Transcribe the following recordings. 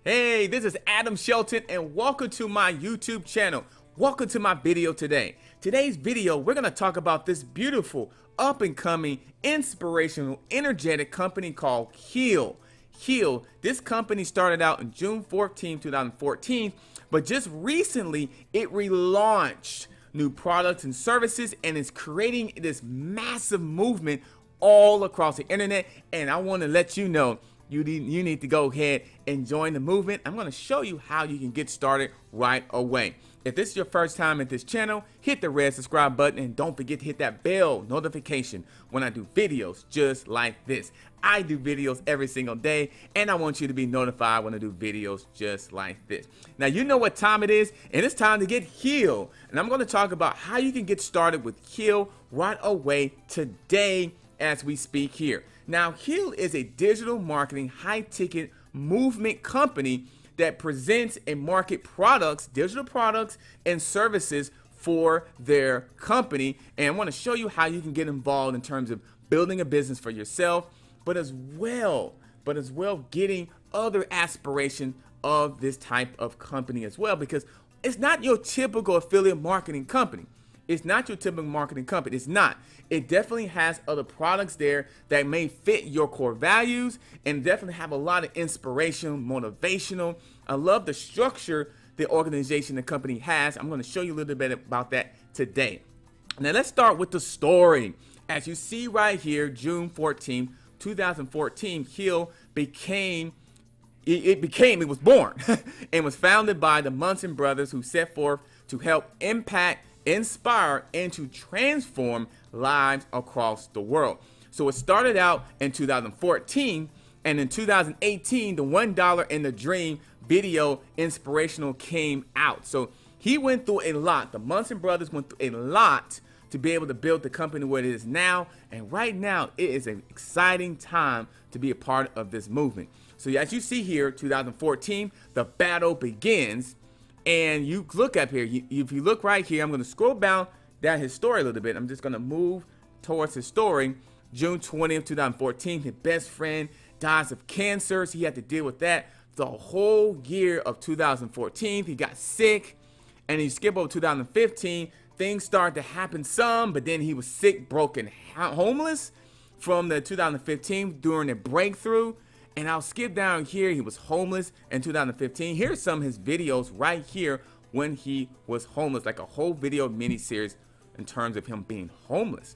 Hey, this is Adam Shelton and welcome to my YouTube channel. Welcome to my video today. Today's video, we're going to talk about this beautiful, up-and-coming, inspirational, energetic company called Heal. Heal, this company started out in June 14, 2014, but just recently it relaunched new products and services and is creating this massive movement all across the internet. And I want to let you know you need to go ahead and join the movement. I'm going to show you how you can get started right away. If this is your first time at this channel, hit the red subscribe button and don't forget to hit that bell notification when I do videos just like this. I do videos every single day and I want you to be notified when I do videos just like this. Now you know what time it is, and it's time to get Heal. And I'm going to talk about how you can get started with Heal right away today as we speak here. Now, Heal is a digital marketing high-ticket movement company that presents and market products, digital products and services for their company. And I want to show you how you can get involved in terms of building a business for yourself, but as well getting other aspiration of this type of company as well, because it's not your typical affiliate marketing company. It's not your typical marketing company. It's not. It definitely has other products there that may fit your core values and definitely have a lot of inspiration, motivational. I love the structure the organization, the company has. I'm going to show you a little bit about that today. Now let's start with the story. As you see right here, June 14, 2014, Heal it was born and was founded by the Munson brothers, who set forth to help impact, inspire, and to transform lives across the world. So it started out in 2014, and in 2018 the $1 in the Dream video inspirational came out. So he went through a lot. The Munson brothers went through a lot to be able to build the company where it is now, and right now it is an exciting time to be a part of this movement. So as you see here, 2014, the battle begins. And you look up here, if you look right here, I'm going to scroll down his story a little bit. I'm just going to move towards his story. June 20th, 2014, his best friend dies of cancer. So he had to deal with that the whole year of 2014. He got sick, and he skipped over 2015. Things started to happen some, but then he was sick, broken, homeless from the 2015 during the breakthrough. And I'll skip down here. He was homeless in 2015. Here's some of his videos right here when he was homeless, like a whole video mini-series in terms of him being homeless.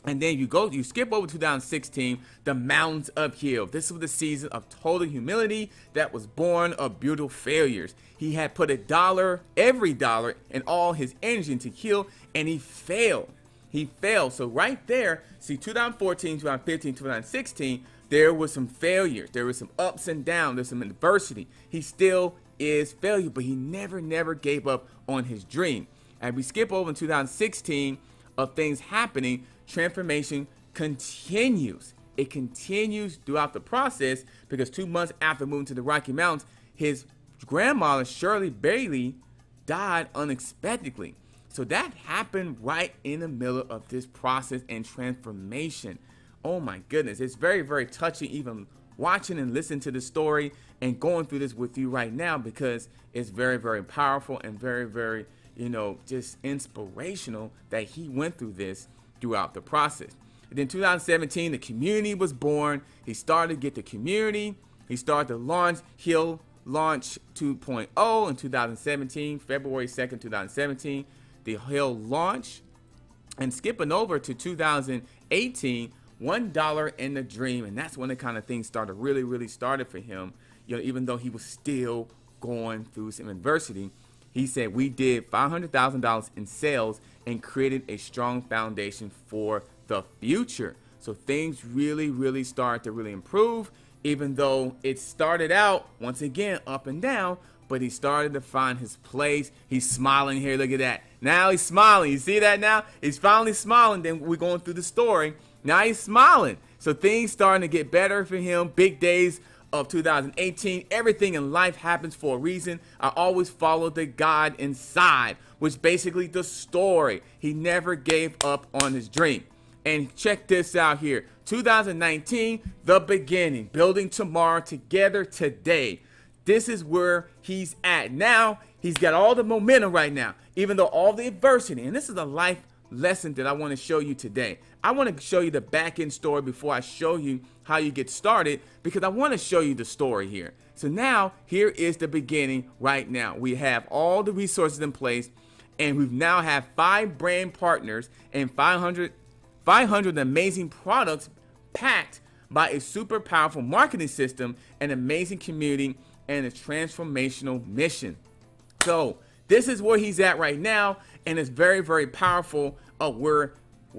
And then you skip over 2016, the Mountains of Heal. This was the season of total humility that was born of brutal failures. He had put every dollar and all his energy into Heal, and he failed. He failed. So right there, see, 2014, 2015, 2016, there was some failures. There was some ups and downs. There's some adversity. He still is failure, but he never gave up on his dream. And we skip over in 2016 of things happening, transformation continues. It continues throughout the process, because 2 months after moving to the Rocky Mountains, his grandmother, Shirley Bailey, died unexpectedly. So that happened right in the middle of this process and transformation. Oh my goodness, it's very touching even watching and listening to the story and going through this with you right now, because it's very powerful and very, you know, just inspirational that he went through this throughout the process. And then 2017, the community was born. He started to get the community. He started to launch Heal Launch 2.0 in 2017, February 2nd, 2017. The Heal launch, and skipping over to 2018, $1 in the Dream, and that's when the kind of things started really started for him. You know, even though he was still going through some adversity, he said we did $500,000 in sales and created a strong foundation for the future. So things really started to improve, even though it started out once again up and down. But he started to find his place. He's smiling here. Look at that. Now he's smiling. You see that now? He's finally smiling. Then we're going through the story. Now he's smiling. So things starting to get better for him. Big days of 2018. Everything in life happens for a reason. I always follow the God inside, which basically the story. He never gave up on his dream. And check this out here. 2019, the beginning. Building tomorrow together today. This is where he's at now. He's got all the momentum right now, even though all the adversity. And this is a life lesson that I want to show you today. I want to show you the back end story before I show you how you get started, because I want to show you the story here. So now here is the beginning right now. We have all the resources in place, and we've now have 5 brand partners and 500 amazing products packed by a super powerful marketing system, an amazing community, and a transformational mission. So this is where he's at right now, and it's very, very powerful of where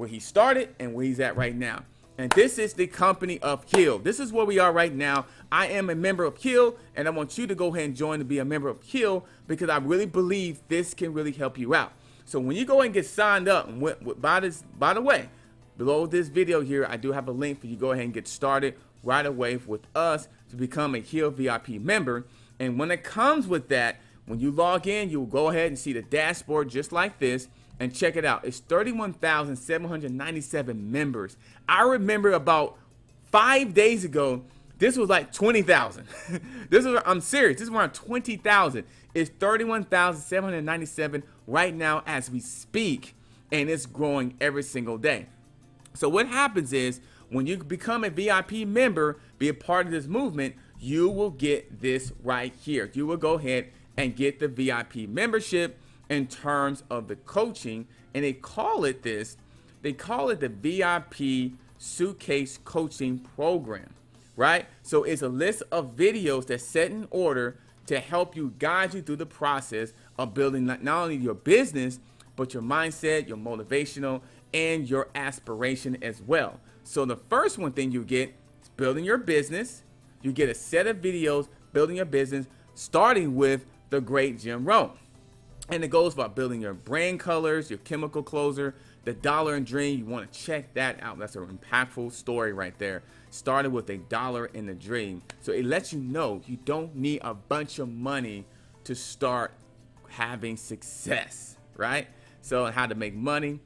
he started and where he's at right now. And this is the company of Heal. This is where we are right now. I am a member of Heal, and I want you to go ahead and join to be a member of Heal, because I really believe this can really help you out. So when you go and get signed up, and by the way, below this video here, I do have a link for you to go ahead and get started right away with us to become a Heal VIP member. And when it comes with that, when you log in, you'll go ahead and see the dashboard just like this. And check it out. It's 31,797 members. I remember about 5 days ago, this was like 20,000. I'm serious. This is around 20,000. It's 31,797 right now as we speak. And it's growing every single day. So what happens is, when you become a VIP member, be a part of this movement, you will get this right here. You will go ahead and get the VIP membership in terms of the coaching, and they call it the VIP Suitcase Coaching Program, right? So it's a list of videos that's set in order to help you, guide you through the process of building not only your business, but your mindset, your motivational, and your aspiration as well. So the first thing you get is building your business. You get a set of videos building your business, starting with the great Jim Rohn. And it goes about building your brand colors, your chemical closer, the dollar and dream. You want to check that out. That's an impactful story right there. Started with a dollar and a dream. So it lets you know you don't need a bunch of money to start having success, right? So how to make money,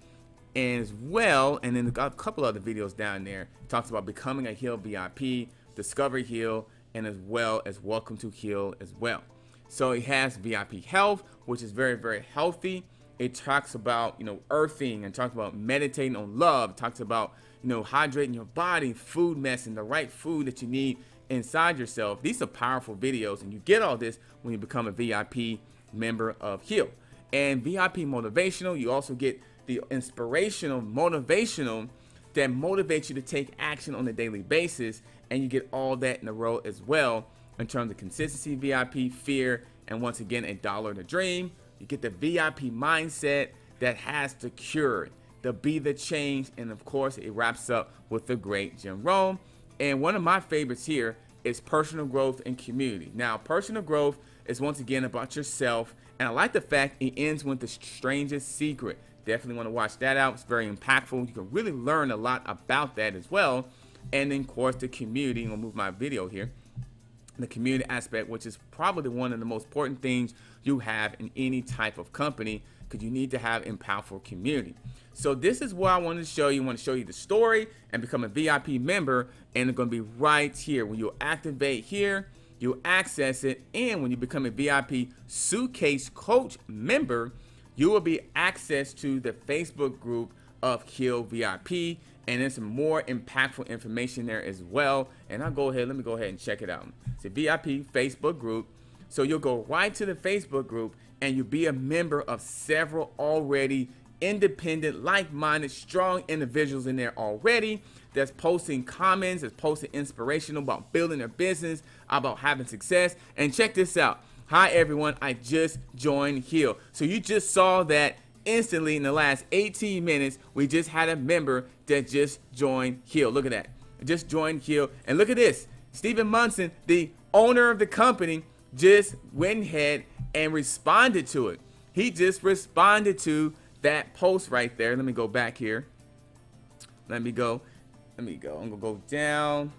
and as well, and then a couple other videos down there. It talks about becoming a Heal VIP, Discover Heal, and as well as Welcome to Heal as well. So it has VIP Health, which is very, very healthy. It talks about, earthing, and talks about meditating on love. It talks about, hydrating your body, food mess, and the right food that you need inside yourself. These are powerful videos, and you get all this when you become a VIP member of Heal. And VIP Motivational, you also get the inspirational, motivational that motivates you to take action on a daily basis, and you get all that in a row as well. In terms of consistency, VIP, fear, and once again, a dollar and a dream. You get the VIP mindset that has the cure, the be the change, and of course, it wraps up with the great Jim Rohn. And one of my favorites here is personal growth and community. Now, personal growth is once again about yourself, and I like the fact it ends with the strangest secret. Definitely want to watch that out. It's very impactful. You can really learn a lot about that as well. And then, of course, the community. I'm gonna move my video here. The community aspect, which is probably one of the most important things you have in any type of company, because you need to have a powerful community. So this is what I wanted to show you. I want to show you the story and become a VIP member, and it's going to be right here. When you activate here, you access it, and when you become a VIP Suitcase Coach member, you will be access to the Facebook group of Heal VIP, and there's some more impactful information there as well. And let me go ahead and check it out. It's a VIP Facebook group. So you'll go right to the Facebook group, and you'll be a member of several already independent, like-minded, strong individuals in there already that's posting comments, that's posting inspirational about building their business, about having success. And check this out. Hi everyone, I just joined Heal. So you just saw that instantly in the last 18 minutes, we just had a member that just joined Heal. Look at that. Just joined Heal. And look at this. Stephen Munson, the owner of the company, just went ahead and responded to it. He just responded to that post right there. Let me go back here. Let me go. I'm going to go down.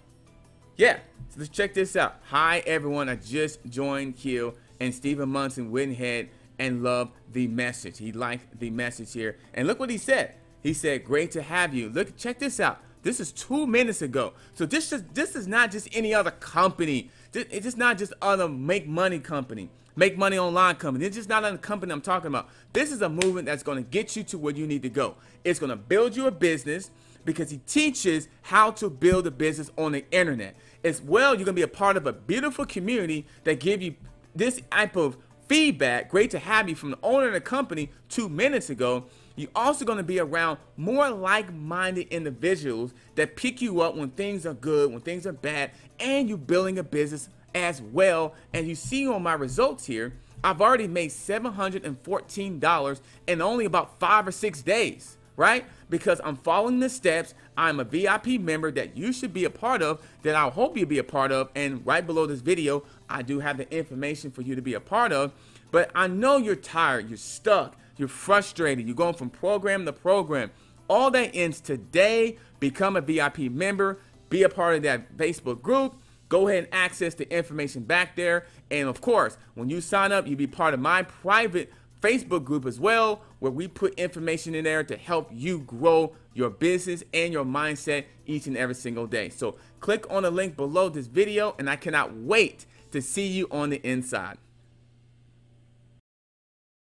Yeah. So let's check this out. Hi, everyone. I just joined Heal. And Stephen Munson went ahead and loved the message. He liked the message here. And look what he said. He said, great to have you. Look, check this out. This is 2 minutes ago. So this is not just any other company. It's just not just other make money company, make money online company. It's just not another company I'm talking about. This is a movement that's going to get you to where you need to go. It's going to build you a business because he teaches how to build a business on the internet. As well, you're going to be a part of a beautiful community that give you this type of feedback. Great to have you from the owner of the company 2 minutes ago. You're also going to be around more like-minded individuals that pick you up when things are good, when things are bad, and you're building a business as well. And you see on my results here, I've already made $714 in only about 5 or 6 days, right? Because I'm following the steps. I'm a VIP member that you should be a part of, that I hope you'll be a part of. And right below this video, I do have the information for you to be a part of. But I know you're tired, you're stuck, you're frustrated, you're going from program to program. All that ends today. Become a VIP member, be a part of that Facebook group. Go ahead and access the information back there. And of course, when you sign up, you'll be part of my private Facebook group as well, where we put information in there to help you grow your business and your mindset each and every single day. So click on the link below this video, and I cannot wait to see you on the inside.